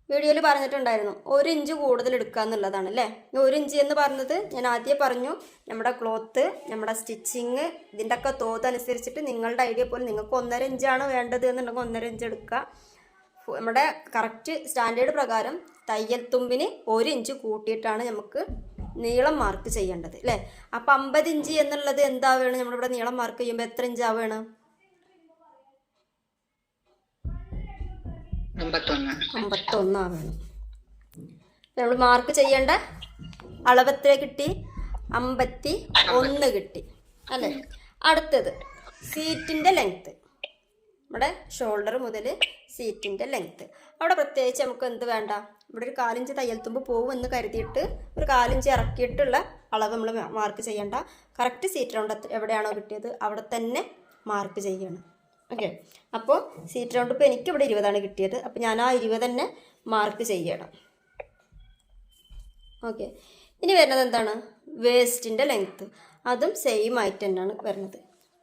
വീഡിയോയിൽ പറഞ്ഞിട്ടുണ്ടായിരുന്നു 1 ഇഞ്ച് കൂടുതൽ എടുക്കുക എന്നുള്ളതാണ് അല്ലേ. 1 ഇഞ്ച് എന്ന് പറഞ്ഞത് ഞാൻ ആദ്യം പറഞ്ഞു, നമ്മുടെ ക്ലോത്ത്, നമ്മുടെ സ്റ്റിച്ചിങ്, ഇതിൻ്റെ ഒക്കെ തോതനുസരിച്ചിട്ട് നിങ്ങളുടെ ഐഡിയ പോലെ നിങ്ങൾക്ക് 1.5 ഇഞ്ചാണ് വേണ്ടത് എന്നുണ്ടെങ്കിൽ 1.5 ഇഞ്ച് എടുക്കുക. നമ്മുടെ കറക്റ്റ് സ്റ്റാൻഡേർഡ് പ്രകാരം തയ്യൽ തുമ്പിന് 1 ഇഞ്ച് കൂട്ടിയിട്ടാണ് നമുക്ക് നീളം മാർക്ക് ചെയ്യേണ്ടത് അല്ലേ. അപ്പം 50 ഇഞ്ച് എന്നുള്ളത് എന്താവുകയാണ്? നമ്മളിവിടെ നീളം മാർക്ക് ചെയ്യുമ്പോൾ എത്ര ഇഞ്ച് ആവുകയാണ്? 51 ആവുകയാണ്. നമ്മൾ മാർക്ക് ചെയ്യേണ്ട അളവ് എത്ര കിട്ടി? 51 കിട്ടി അല്ലേ. അടുത്തത് സീറ്റിൻ്റെ ലെങ്ത്ത്. നമ്മുടെ ഷോൾഡർ മുതൽ സീറ്റിൻ്റെ ലെങ്ത്ത്. അവിടെ പ്രത്യേകിച്ച് നമുക്ക് എന്ത് വേണ്ട, ഇവിടെ ഒരു 1/4 ഇഞ്ച് തയ്യൽ തുമ്പ് പോകുമെന്ന് കരുതിയിട്ട് ഒരു 1/4 ഇഞ്ച് ഇറക്കിയിട്ടുള്ള അളവ് നമ്മൾ മാർക്ക് ചെയ്യേണ്ട. കറക്റ്റ് സീറ്റ് റൗണ്ട് എവിടെയാണോ കിട്ടിയത് അവിടെ തന്നെ മാർക്ക് ചെയ്യണം. ഓക്കെ, അപ്പോൾ സീറ്റ് റൗണ്ട് ഇപ്പോൾ എനിക്കിവിടെ 20ആണ് കിട്ടിയത്. അപ്പോൾ ഞാൻ ആ 20 തന്നെ മാർക്ക് ചെയ്യണം. ഓക്കെ, ഇനി വരുന്നത് എന്താണ്? വേസ്റ്റിൻ്റെ ലെങ്ത്ത്. അതും സെയിം ആയിട്ട് തന്നെയാണ് വരുന്നത്.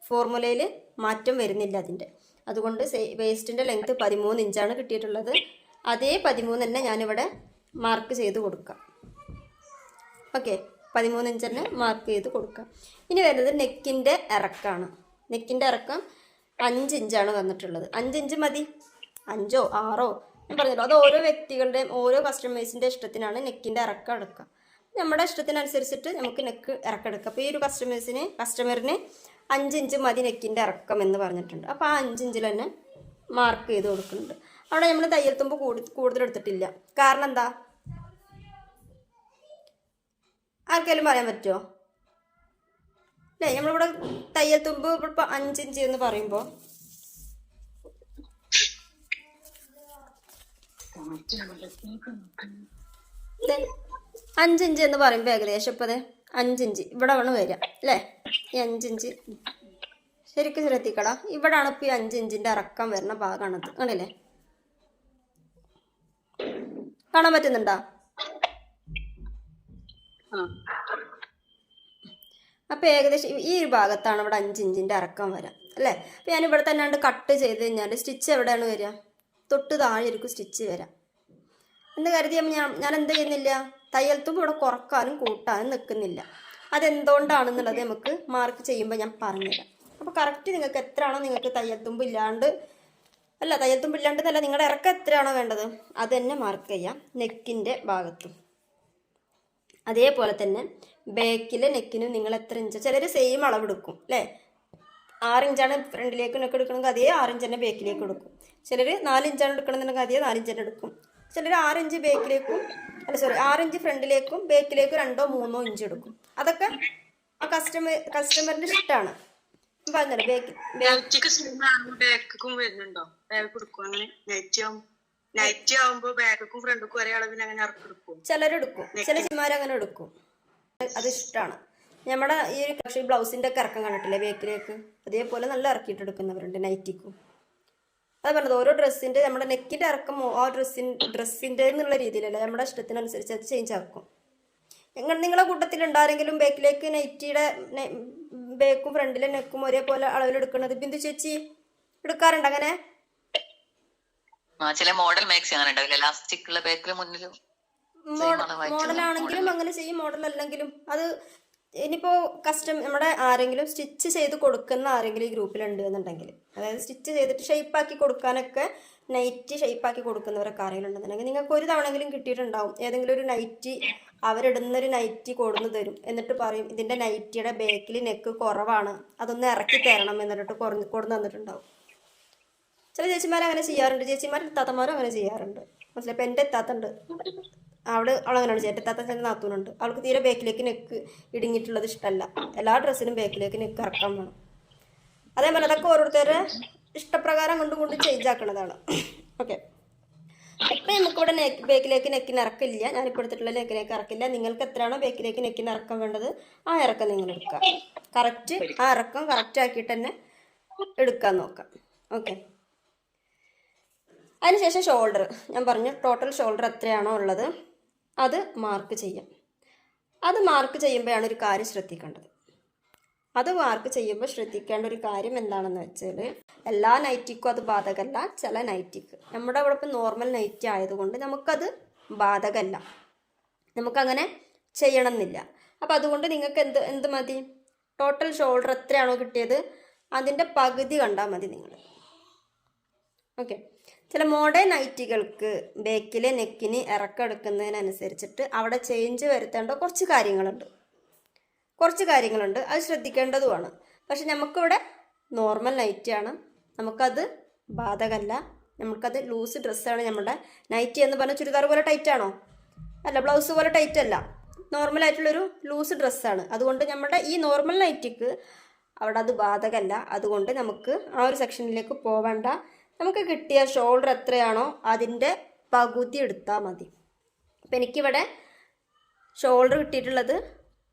ഫോർമുലയിൽ മാറ്റം വരുന്നില്ല അതിൻ്റെ. അതുകൊണ്ട് വേസ്റ്റിൻ്റെ ലെങ്ത്ത് 13 ഇഞ്ചാണ് കിട്ടിയിട്ടുള്ളത്. അതേ 13 തന്നെ ഞാനിവിടെ മാർക്ക് ചെയ്ത് കൊടുക്കാം. ഓക്കെ, 13 ഇഞ്ച് തന്നെ മാർക്ക് ചെയ്ത് കൊടുക്കാം. ഇനി വരുന്നത് നെക്കിൻ്റെ ഇറക്കമാണ്. നെക്കിൻ്റെ ഇറക്കം 5 ഇഞ്ചാണ് വന്നിട്ടുള്ളത്. 5 ഇഞ്ച് മതി, 5ഓ 6ഓ ഞാൻ പറഞ്ഞല്ലോ. അത് ഓരോ വ്യക്തികളുടെയും ഓരോ കസ്റ്റമേഴ്സിൻ്റെ ഇഷ്ടത്തിനാണ് നെക്കിൻ്റെ ഇറക്കം എടുക്കുക. നമ്മുടെ ഇഷ്ടത്തിനനുസരിച്ചിട്ട് നമുക്ക് നെക്ക് ഇറക്കം എടുക്കാം. അപ്പോൾ ഈ ഒരു കസ്റ്റമറിന് 5 ഇഞ്ച് മതി നെക്കിൻ്റെ ഇറക്കം എന്ന് പറഞ്ഞിട്ടുണ്ട്. അപ്പോൾ ആ 5 ഇഞ്ചിൽ തന്നെ മാർക്ക് ചെയ്ത് കൊടുക്കുന്നുണ്ട്. അവിടെ നമ്മൾ തയ്യൽ തുമ്പ് കൂടുതൽ എടുത്തിട്ടില്ല. കാരണം എന്താ? ആർക്കെങ്കിലും പറയാൻ പറ്റുമോ? അല്ലേ, നമ്മളിവിടെ തയ്യൽ തുമ്പ് ഇപ്പോൾ 5 ഇഞ്ച് എന്ന് പറയുമ്പോൾ 5 ഇഞ്ച് എന്ന് പറയുമ്പോൾ ഏകദേശം ഇപ്പോൾ 5 ഇഞ്ച് ഇവിടെ വേണം വരിക അല്ലേ. ഈ 5 ഇഞ്ച് ശരിക്കും ശ്രദ്ധിക്കടാ. ഇവിടാണ് ഇപ്പോൾ ഈ 5 ഇഞ്ചിൻ്റെ ഇറക്കം വരുന്ന ഭാഗമാണത്. ആണല്ലേ, കാണാൻ പറ്റുന്നുണ്ടോ? അപ്പോൾ ഏകദേശം ഈ ഒരു ഭാഗത്താണ് ഇവിടെ 5 ഇഞ്ചിൻ്റെ ഇറക്കം വരാം അല്ലേ. അപ്പോൾ ഞാനിവിടെ തന്നെ കട്ട് ചെയ്ത് കഴിഞ്ഞാൽ സ്റ്റിച്ച് എവിടെയാണ് വരിക? തൊട്ട് താഴെ ആയിരിക്കും സ്റ്റിച്ച് വരാം. എന്ന് കരുതിയപ്പോൾ ഞാൻ എന്ത് ചെയ്യുന്നില്ല, തയ്യൽ തുമ്പ് ഇവിടെ കുറക്കാനും കൂട്ടാനും നിൽക്കുന്നില്ല. അതെന്തുകൊണ്ടാണെന്നുള്ളത് നമുക്ക് മാർക്ക് ചെയ്യുമ്പോൾ ഞാൻ പറഞ്ഞുതരാം. അപ്പോൾ കറക്റ്റ് നിങ്ങൾക്ക് എത്രയാണോ നിങ്ങൾക്ക് തയ്യൽ തുമ്പ് ഇല്ലാണ്ട് എന്നല്ല, നിങ്ങളുടെ ഇറക്കം എത്രയാണോ വേണ്ടത് അത് തന്നെ മാർക്ക് ചെയ്യാം. നെക്കിൻ്റെ ഭാഗത്തും അതേപോലെ തന്നെ ബാക്കിലെ നെക്കിനും നിങ്ങൾ എത്ര ഇഞ്ച്, ചിലർ സെയിം അളവെടുക്കും അല്ലേ. 6 ഇഞ്ചാണ് ഫ്രണ്ടിലേക്ക് നെക്ക് എടുക്കണമെങ്കിൽ അതേ 6 ഇഞ്ച് തന്നെ ബാക്കിലേക്ക് എടുക്കും. ചിലർ 4 ഇഞ്ചാണ് എടുക്കണമെന്നുണ്ടെങ്കിൽ അതേ 4 ഇഞ്ച് തന്നെ എടുക്കും. ചിലർ 6 ഇഞ്ച് ബാക്കിലേക്കും 6 ഇഞ്ച് ഫ്രണ്ടിലേക്കും ബാക്കിലേക്കും 2ഓ 3ഓ ഇഞ്ച് എടുക്കും. അതൊക്കെ ആ കസ്റ്റമറിന്റെ ഇഷ്ടമാണ്. പറഞ്ഞല്ലോ ചിലരെടുക്കും, ചില ചിമാർ അങ്ങനെ എടുക്കും. അത് ഇഷ്ടമാണ്. നമ്മുടെ ഈ ഒരു പക്ഷേ ബ്ലൗസിൻ്റെ ഒക്കെ ഇറക്കം കണ്ടിട്ടില്ലേ ബാക്കിലേക്ക്, അതേപോലെ നല്ല ഇറക്കിയിട്ട് എടുക്കുന്നവരുണ്ട് നൈറ്റിക്കും. അത് പറഞ്ഞത് ഓരോ ഡ്രസ്സിൻ്റെ നമ്മുടെ നെക്കിൻ്റെ ഇറക്കം ആ ഡ്രസ്സിൻ്റെ എന്നുള്ള രീതിയിലല്ല, നമ്മുടെ ഇഷ്ടത്തിനനുസരിച്ച് അത് ചേഞ്ച് ആക്കും. നിങ്ങളെ കൂട്ടത്തിൽ ഉണ്ടാരെങ്കിലും ബാക്കിലേക്ക് നൈറ്റിയുടെ ബാക്കും ഫ്രണ്ടിലെ നെക്കും ഒരേപോലെ അളവിലെടുക്കുന്നത് ബിന്ദു ചേച്ചി എടുക്കാറുണ്ട് അങ്ങനെ? മോഡലാണെങ്കിലും അങ്ങനെ ചെയ്യും, മോഡൽ അല്ലെങ്കിലും. അത് ഇനിയിപ്പോൾ നമ്മുടെ ആരെങ്കിലും സ്റ്റിച്ച് ചെയ്ത് കൊടുക്കുന്ന ആരെങ്കിലും ഈ ഗ്രൂപ്പിലുണ്ട് എന്നുണ്ടെങ്കിൽ, അതായത് സ്റ്റിച്ച് ചെയ്തിട്ട് ഷേപ്പാക്കി കൊടുക്കാനൊക്കെ നൈറ്റി ഷേപ്പാക്കി കൊടുക്കുന്നവരൊക്കെ ആരെങ്കിലും ഉണ്ടെന്നുണ്ടെങ്കിൽ നിങ്ങൾക്ക് ഒരു തവണെങ്കിലും കിട്ടിയിട്ടുണ്ടാവും. ഏതെങ്കിലും ഒരു നൈറ്റി അവരിടുന്നൊരു നൈറ്റി കൊടുന്നു തരും. എന്നിട്ട് പറയും ഇതിൻ്റെ നൈറ്റിയുടെ ബാക്കിൽ നെക്ക് കുറവാണ്, അതൊന്ന് ഇറക്കി തരണം എന്നിട്ട് കൊടുന്നു തന്നിട്ടുണ്ടാവും. ചില ചേച്ചിമാർ അങ്ങനെ ചെയ്യാറുണ്ട്, ചേച്ചിമാരും താത്തമാരും അങ്ങനെ ചെയ്യാറുണ്ട്. മനസ്സിലായി. ഇപ്പം എൻ്റെ എത്താത്തുണ്ട്, അവളങ്ങനെയാണ് ചെയ്യുക. എൻ്റെ താത്ത ചെന്ന് നാത്തൂനുണ്ട്, അവൾക്ക് തീരെ ബാക്കിലേക്ക് നെക്ക് ഇടുങ്ങിയിട്ടുള്ളത് ഇഷ്ടമല്ല. എല്ലാ ഡ്രസ്സിനും ബാക്കിലേക്ക് നെക്ക് ഇറക്കാൻ വേണം. അതേപോലെ അതൊക്കെ ഓരോരുത്തരുടെ ഇഷ്ടപ്രകാരം കൊണ്ട് ചേഞ്ച് ആക്കണതാണ്. ഓക്കെ, ഇപ്പം നമുക്കിവിടെ ബാക്കിലേക്ക് നെക്കിന് ഇറക്കില്ല. ഞാനിപ്പോൾ എടുത്തിട്ടുള്ള നെക്കിലേക്ക് ഇറക്കില്ല. നിങ്ങൾക്ക് എത്രയാണോ ബാക്കിലേക്ക് നെക്കിന് ഇറക്കം വേണ്ടത് ആ ഇറക്കം നിങ്ങൾ എടുക്കുക. കറക്റ്റ് ആ ഇറക്കം കറക്റ്റ് ആക്കിയിട്ട് തന്നെ എടുക്കാൻ നോക്കാം. ഓക്കെ, അതിനുശേഷം ഷോൾഡർ ഞാൻ പറഞ്ഞു. ടോട്ടൽ ഷോൾഡർ എത്രയാണോ ഉള്ളത് അത് മാർക്ക് ചെയ്യാം. അത് മാർക്ക് ചെയ്യുമ്പോഴാണ് ഒരു കാര്യം ശ്രദ്ധിക്കേണ്ടത്. അത് മാർക്ക് ചെയ്യുമ്പോൾ ശ്രദ്ധിക്കേണ്ട ഒരു കാര്യം എന്താണെന്ന് വെച്ചാൽ, എല്ലാ നൈറ്റിക്കും അത് ബാധകമല്ല. ചില നൈറ്റിക്ക്, നമ്മുടെ അവിടെ ഇപ്പം നോർമൽ നൈറ്റി ആയതുകൊണ്ട് നമുക്കത് ബാധകമല്ല, നമുക്കങ്ങനെ ചെയ്യണമെന്നില്ല. അപ്പം അതുകൊണ്ട് നിങ്ങൾക്ക് എന്ത് മതി, ടോട്ടൽ ഷോൾഡർ എത്രയാണോ കിട്ടിയത് അതിൻ്റെ പകുതി കണ്ടാൽ മതി നിങ്ങൾ. ഓക്കെ. ചില മോഡേൺ നൈറ്റികൾക്ക് ബേക്കിലെ നെക്കിന് ഇറക്കെടുക്കുന്നതിനനുസരിച്ചിട്ട് അവിടെ ചേഞ്ച് വരുത്തേണ്ട കുറച്ച് കാര്യങ്ങളുണ്ട്. അത് ശ്രദ്ധിക്കേണ്ടതുമാണ്. പക്ഷെ നമുക്കിവിടെ നോർമൽ നൈറ്റിയാണ്, നമുക്കത് ബാധകമല്ല. നമുക്കത് ലൂസ് ഡ്രസ്സാണ്. നമ്മുടെ നൈറ്റി എന്ന് പറഞ്ഞാൽ ചുരിദാർ പോലെ ടൈറ്റാണോ? അല്ല. ബ്ലൗസ് പോലെ ടൈറ്റ് അല്ല, നോർമലായിട്ടുള്ളൊരു ലൂസ് ഡ്രസ്സാണ്. അതുകൊണ്ട് നമ്മുടെ ഈ നോർമൽ നൈറ്റിക്ക് അവിടെ അത് ബാധകമല്ല. അതുകൊണ്ട് നമുക്ക് ആ ഒരു സെക്ഷനിലേക്ക് പോവേണ്ട. നമുക്ക് കിട്ടിയ ഷോൾഡർ എത്രയാണോ അതിൻ്റെ പകുതി എടുത്താൽ മതി. അപ്പം എനിക്കിവിടെ ഷോൾഡർ കിട്ടിയിട്ടുള്ളത്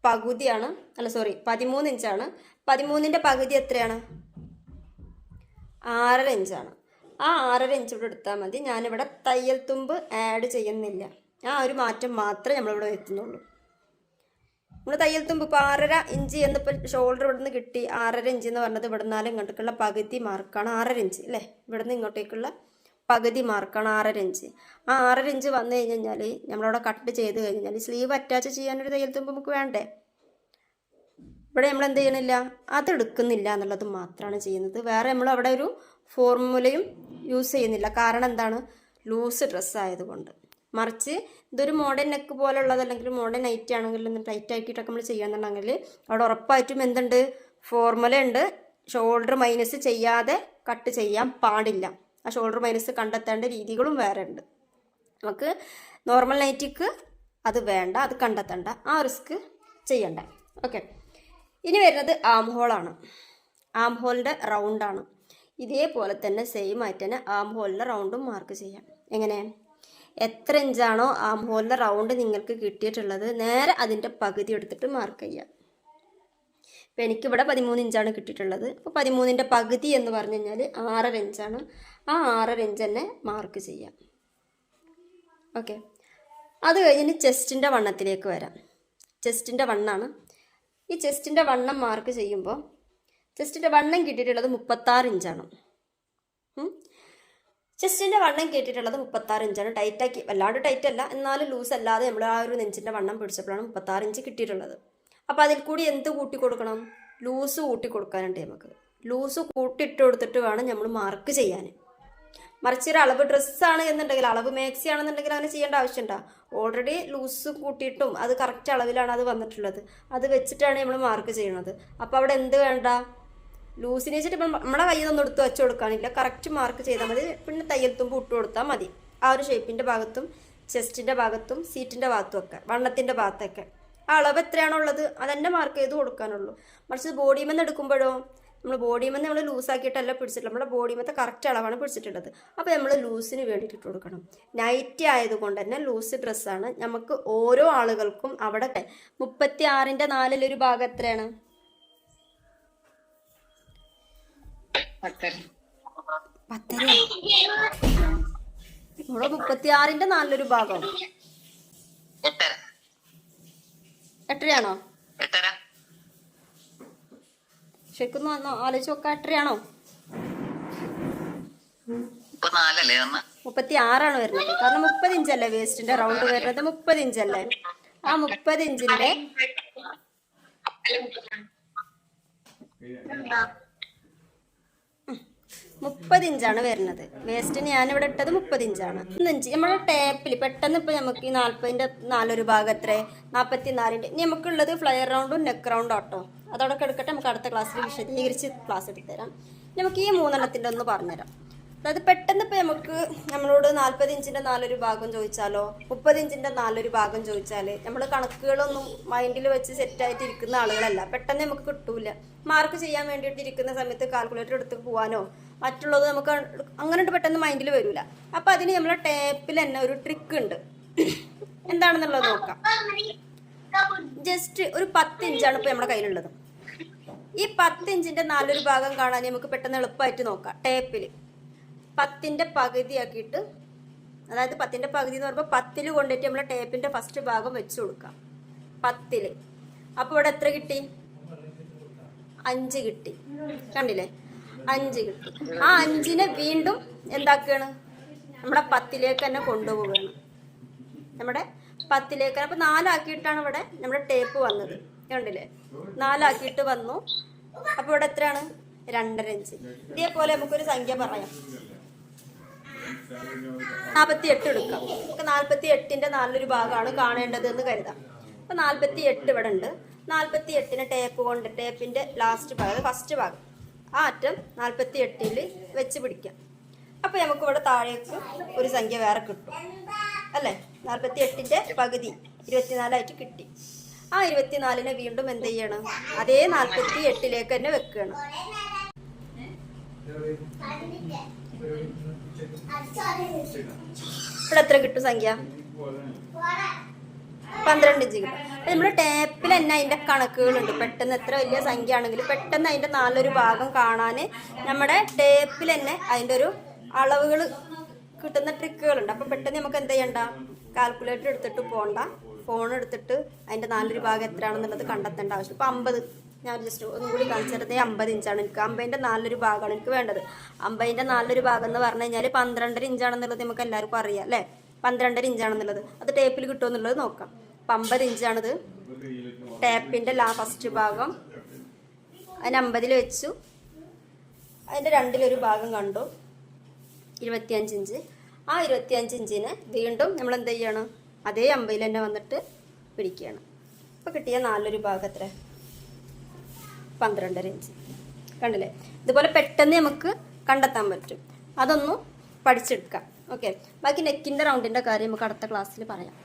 പകുതിയാണ്, 13 ഇഞ്ചാണ്. 13ൻ്റെ പകുതി എത്രയാണ്? 6.5 ഇഞ്ചാണ്. ആ 6.5 ഇഞ്ച് ഇവിടെ എടുത്താൽ മതി. ഞാനിവിടെ തയ്യൽ തുമ്പ് ആഡ് ചെയ്യുന്നില്ല. ആ ഒരു മാറ്റം മാത്രമേ നമ്മളിവിടെ വരുത്തുന്നുള്ളൂ. നമ്മൾ തയ്യൽ തുമ്പ് ഇപ്പോൾ 6.5 ഇഞ്ച് എന്നിപ്പോൾ ഷോൾഡർ ഇവിടെ നിന്ന് കിട്ടി. 6.5 ഇഞ്ച് എന്ന് പറഞ്ഞത് ഇവിടെ നിന്നാലും ഇങ്ങോട്ടേക്കുള്ള പകുതി മാർക്കാണ് 6.5 ഇഞ്ച് അല്ലേ? ഇവിടെ നിന്ന് ഇങ്ങോട്ടേക്കുള്ള പകുതി മാർക്കാണ് 6.5 ഇഞ്ച്. ആ 6.5 ഇഞ്ച് വന്നു കഴിഞ്ഞാൽ നമ്മളവിടെ കട്ട് ചെയ്ത് കഴിഞ്ഞാൽ സ്ലീവ് അറ്റാച്ച് ചെയ്യാനൊരു തയ്യൽ തുമ്പ് നമുക്ക് വേണ്ടേ? ഇവിടെ നമ്മൾ എന്ത് ചെയ്യണില്ല, അത് എടുക്കുന്നില്ല എന്നുള്ളത് മാത്രമാണ് ചെയ്യുന്നത്. വേറെ നമ്മൾ അവിടെ ഒരു ഫോർമുലയും യൂസ് ചെയ്യുന്നില്ല. കാരണം എന്താണ്? ലൂസ് ഡ്രസ്സ് ആയതുകൊണ്ട്. മറിച്ച് ഇതൊരു മോഡേൺ നെക്ക് പോലുള്ളത് അല്ലെങ്കിൽ മോഡേൺ നൈറ്റ് ആണെങ്കിൽ ടൈറ്റ് ആക്കിയിട്ടൊക്കെ നമ്മൾ ചെയ്യാന്നുണ്ടെങ്കിൽ അവിടെ ഉറപ്പായിട്ടും എന്തുണ്ട്, ഫോർമുല ഉണ്ട്. ഷോൾഡർ മൈനസ് ചെയ്യാതെ കട്ട് ചെയ്യാൻ പാടില്ല. ആ ഷോൾഡർ മൈനസ് കണ്ടെത്തേണ്ട രീതികളും വേറെ ഉണ്ട്. നമുക്ക് നോർമൽ നൈറ്റിക്ക് അത് വേണ്ട, അത് കണ്ടെത്തണ്ട, ആ റിസ്ക് ചെയ്യണ്ട. ഓക്കെ. ഇനി വരുന്നത് ആം ഹോളാണ്. ആം ഹോളിൻ്റെ റൗണ്ടാണ്. ഇതേപോലെ തന്നെ സെയിം ആയിട്ട് തന്നെ ആം ഹോളിൻ്റെ റൗണ്ടും മാർക്ക് ചെയ്യാം. എങ്ങനെ? എത്ര ഇഞ്ചാണോ ആം ഹോളിൻ്റെ റൗണ്ട് നിങ്ങൾക്ക് കിട്ടിയിട്ടുള്ളത് നേരെ അതിൻ്റെ പകുതി എടുത്തിട്ട് മാർക്ക് ചെയ്യാം. ഇപ്പം എനിക്കിവിടെ 13 ഇഞ്ചാണ് കിട്ടിയിട്ടുള്ളത്. അപ്പോൾ 13ൻ്റെ പകുതി എന്ന് പറഞ്ഞു കഴിഞ്ഞാൽ 6.5 ഇഞ്ചാണ്. ആ 6.5 ഇഞ്ച് തന്നെ മാർക്ക് ചെയ്യാം. ഓക്കെ. അത് കഴിഞ്ഞ് ചെസ്റ്റിൻ്റെ വണ്ണത്തിലേക്ക് വരാം. ചെസ്റ്റിൻ്റെ വണ്ണാണ്. ഈ ചെസ്റ്റിൻ്റെ വണ്ണം മാർക്ക് ചെയ്യുമ്പോൾ ചെസ്റ്റിൻ്റെ വണ്ണം കിട്ടിയിട്ടുള്ളത് 36 ഇഞ്ചാണ്. ചെസ്റ്റിൻ്റെ വണ്ണം കിട്ടിയിട്ടുള്ളത് 36 ഇഞ്ചാണ്. ടൈറ്റാക്കി, വല്ലാണ്ട് ടൈറ്റ് അല്ല, എന്നാലും ലൂസ് അല്ലാതെ നമ്മൾ ആ ഒരു നെഞ്ചിൻ്റെ വണ്ണം പിടിച്ചപ്പോഴാണ് 36 ഇഞ്ച് കിട്ടിയിട്ടുള്ളത്. അപ്പോൾ അതിൽ കൂടി എന്ത് കൂട്ടി കൊടുക്കണം? ലൂസ് കൂട്ടി കൊടുക്കാനുണ്ട് നമുക്ക്. ലൂസ് കൂട്ടിയിട്ട് കൊടുത്തിട്ട് വേണം നമ്മൾ മാർക്ക് ചെയ്യാൻ. മറിച്ച് ഒരു അളവ് ഡ്രസ്സാണ് എന്നുണ്ടെങ്കിൽ, അളവ് മാക്സി ആണെന്നുണ്ടെങ്കിൽ അങ്ങനെ ചെയ്യേണ്ട ആവശ്യമുണ്ടോ? ഓൾറെഡി ലൂസ് കൂട്ടിയിട്ടും അത് കറക്റ്റ് അളവിലാണ് അത് വന്നിട്ടുള്ളത്. അത് വെച്ചിട്ടാണ് നമ്മൾ മാർക്ക് ചെയ്യണത്. അപ്പോൾ അവിടെ എന്ത് വേണ്ട? ലൂസിന് വെച്ചിട്ട് ഇപ്പം നമ്മുടെ കയ്യിലൊന്നും എടുത്ത് വെച്ച് കൊടുക്കാനില്ല. കറക്റ്റ് മാർക്ക് ചെയ്താൽ മതി. പിന്നെ തയ്യൽ തുമ്പ് ഇട്ട് കൊടുത്താൽ മതി. ആ ഒരു ഷേപ്പിൻ്റെ ഭാഗത്തും ചെസ്റ്റിൻ്റെ ഭാഗത്തും സീറ്റിൻ്റെ ഭാഗത്തും ഒക്കെ വണ്ണത്തിൻ്റെ ഭാഗത്തൊക്കെ ആ അളവ് എത്രയാണോ ഉള്ളത് അതെന്നെ മാർക്ക് ചെയ്ത് കൊടുക്കാനുള്ളൂ. മറിച്ച് ബോഡിമെന്ന് എടുക്കുമ്പോഴോ നമ്മൾ ബോഡിമെന്ന് നമ്മൾ ലൂസാക്കിയിട്ടല്ല പിടിച്ചിട്ടുള്ളത്, നമ്മുടെ ബോഡിമത്തെ കറക്റ്റ് അളവാണ് പിടിച്ചിട്ടുള്ളത്. അപ്പോൾ നമ്മൾ ലൂസിന് വേണ്ടിയിട്ട് ഇട്ട് കൊടുക്കണം. നൈറ്റി ആയതുകൊണ്ട് തന്നെ ലൂസ് ഡ്രസ്സാണ്. നമുക്ക് ഓരോ ആളുകൾക്കും അവിടെ 36ൻ്റെ 4 ഭാഗം എത്രയാണ്? 10. ഇവിടെ 36ൻ്റെ 4 ഭാഗം 8.5 ശരിക്കും ആലോചിച്ച് നോക്കാം. 8.5 36 വരുന്നത്. കാരണം 30 ഇഞ്ചല്ലേ വേസ്റ്റിന്റെ റൗണ്ട് വരുന്നത്, 30 ഇഞ്ചല്ലേ. ആ 30 ഇഞ്ചിന്റെ 30 ഇഞ്ചാണ് വരുന്നത്. വേസ്റ്റിന് ഞാനിവിടെ ഇട്ടത് 30 ഇഞ്ചാണ്. 1 ഇഞ്ച് നമ്മുടെ ടേപ്പിൽ പെട്ടെന്ന് ഇപ്പോൾ നമുക്ക് ഈ 40ൻ്റെ 4 ഭാഗം എത്ര? 44ൻ്റെ. ഇനി നമുക്കുള്ളത് ഫ്ലയർ റൗണ്ടും നെക്ക് റൗണ്ടും ആട്ടോ. അതോടൊക്കെ എടുക്കട്ടെ, നമുക്ക് അടുത്ത ക്ലാസ്സിൽ വിശദീകരിച്ച് ക്ലാസ് എടുത്തുതരാം. നമുക്ക് ഈ 3 ഒന്ന് പറഞ്ഞുതരാം. അതായത് പെട്ടെന്ന് ഇപ്പോൾ നമ്മളോട് 40 ഇഞ്ചിൻ്റെ 4 ഭാഗം ചോദിച്ചാലോ 30 ഇഞ്ചിൻ്റെ 4 ഭാഗം ചോദിച്ചാൽ നമ്മൾ കണക്കുകളൊന്നും മൈൻഡിൽ വെച്ച് സെറ്റായിട്ട് ഇരിക്കുന്ന ആളുകളല്ല. പെട്ടെന്ന് നമുക്ക് കിട്ടൂല. മാർക്ക് ചെയ്യാൻ വേണ്ടിയിട്ട് ഇരിക്കുന്ന സമയത്ത് കാൽക്കുലേറ്റർ എടുത്ത് പോകാനോ മറ്റുള്ളത് നമുക്ക് അങ്ങനെ പെട്ടെന്ന് മൈൻഡിൽ വരില്ല. അപ്പോൾ അതിന് നമ്മളെ ടേപ്പിൽ തന്നെ ഒരു ട്രിക്ക് ഉണ്ട്. എന്താണെന്നുള്ളത് നോക്കാം. ജസ്റ്റ് ഒരു 10 ഇഞ്ചാണ് ഇപ്പോൾ നമ്മുടെ കയ്യിലുള്ളത്. ഈ 10 ഇഞ്ചിൻ്റെ 4 ഭാഗം കാണാൻ നമുക്ക് പെട്ടെന്ന് എളുപ്പമായിട്ട് നോക്കാം. ടേപ്പിൽ 10ൻ്റെ പകുതിയാക്കിയിട്ട് അതായത് 10ന്റെ പകുതി എന്ന് പറയുമ്പോൾ 10 കൊണ്ടിട്ട് നമ്മൾ ടേപ്പിന്റെ ഫസ്റ്റ് ഭാഗം വെച്ച് കൊടുക്കാം. 10. അപ്പോൾ ഇവിടെ എത്ര കിട്ടി? 5 കിട്ടി. കണ്ടില്ലേ? 5 കിട്ടി. ആ 5നെ വീണ്ടും എന്താക്കുകയാണ്? നമ്മുടെ 10ലേക്ക് തന്നെ കൊണ്ടുപോവുകയാണ്. നമ്മുടെ 10ലേക്ക്. അപ്പോൾ 4 ആക്കിയിട്ടാണ് ഇവിടെ നമ്മുടെ ടേപ്പ് വന്നത്. കണ്ടില്ലേ? 4 ആക്കിയിട്ട് വന്നു. അപ്പോൾ ഇവിടെ എത്രയാണ്? 2.5 ഇഞ്ച്. ഇതേപോലെ നമുക്കൊരു സംഖ്യ പറയാം. 48 എടുക്കാം. നമുക്ക് 48ന്റെ 4 ഭാഗമാണ് കാണേണ്ടത് എന്ന് കരുതാം. അപ്പോൾ 48 ഇവിടെ ഉണ്ട്. 48നെ ടേപ്പ് കൊണ്ട് ടേപ്പിന്റെ ലാസ്റ്റ് ഭാഗം, ഫസ്റ്റ് ഭാഗം, ആ അറ്റം 48ൽ വെച്ച് പിടിക്കാം. അപ്പോൾ നമുക്ക് ഇവിടെ താഴേക്ക് ഒരു സംഖ്യ വേറെ കിട്ടും അല്ലേ? 48ന്റെ പകുതി 24 കിട്ടി. ആ 24നെ വീണ്ടും എന്ത് ചെയ്യണം? അതേ 48ലേക്ക് തന്നെ വെക്കണം. ഇവിടെ എത്ര കിട്ടും സംഖ്യ? 12 ഇഞ്ച് കിട്ടും. നമ്മുടെ ടേപ്പിൽ തന്നെ അതിന്റെ കണക്കുകളുണ്ട്. പെട്ടെന്ന് എത്ര വലിയ സംഖ്യ ആണെങ്കിലും പെട്ടെന്ന് അതിന്റെ 4 ഭാഗം കാണാൻ നമ്മുടെ ടേപ്പിൽ തന്നെ അതിന്റെ ഒരു അളവുകൾ കിട്ടുന്ന ട്രിക്കുകളുണ്ട്. അപ്പം പെട്ടെന്ന് നമുക്ക് എന്ത് ചെയ്യണ്ട? കാൽക്കുലേറ്റർ എടുത്തിട്ട് പോകണ്ട, ഫോൺ എടുത്തിട്ട് അതിന്റെ 4 ഭാഗം എത്രയാണെന്നുള്ളത് കണ്ടെത്തേണ്ട ആവശ്യം. ഇപ്പം 50, ഞാൻ ജസ്റ്റ് ഒന്നും കൂടി കാണിച്ചിട്ട് 50 ഇഞ്ചാണ് എനിക്ക്. 50ന്റെ 4 ഭാഗമാണ് എനിക്ക് വേണ്ടത്. 50ന്റെ 4 ഭാഗം എന്ന് പറഞ്ഞു കഴിഞ്ഞാൽ 12.5 ഇഞ്ചാണെന്നുള്ളത് നമുക്ക് എല്ലാവർക്കും അറിയാം അല്ലേ? 12.5 ഇഞ്ചാണെന്നുള്ളത്. അത് ടേപ്പിൽ കിട്ടുമെന്നുള്ളത് നോക്കാം. 50 ഇഞ്ചാണിത്. ടേപ്പിന്റെ ഫസ്റ്റ് ഭാഗം അതിന് 50ൽ വെച്ചു. അതിന്റെ 2ൽ ഭാഗം കണ്ടു, 25 ഇഞ്ച്. ആ 25 ഇഞ്ചിനെ വീണ്ടും നമ്മൾ എന്ത് ചെയ്യണം? അതേ 50ൽ തന്നെ വന്നിട്ട് പിടിക്കുകയാണ്. അപ്പോൾ കിട്ടിയ 4 ഭാഗം എത്ര? 12.5 ഇഞ്ച്. കണ്ടില്ലേ? ഇതുപോലെ പെട്ടെന്ന് നമുക്ക് കണ്ടെത്താൻ പറ്റും. അതൊന്നും പഠിച്ചെടുക്കാം. ഓക്കെ, ബാക്കി നെക്കിൻ്റെ റൗണ്ടിൻ്റെ കാര്യം നമുക്ക് അടുത്ത ക്ലാസ്സിൽ പറയാം.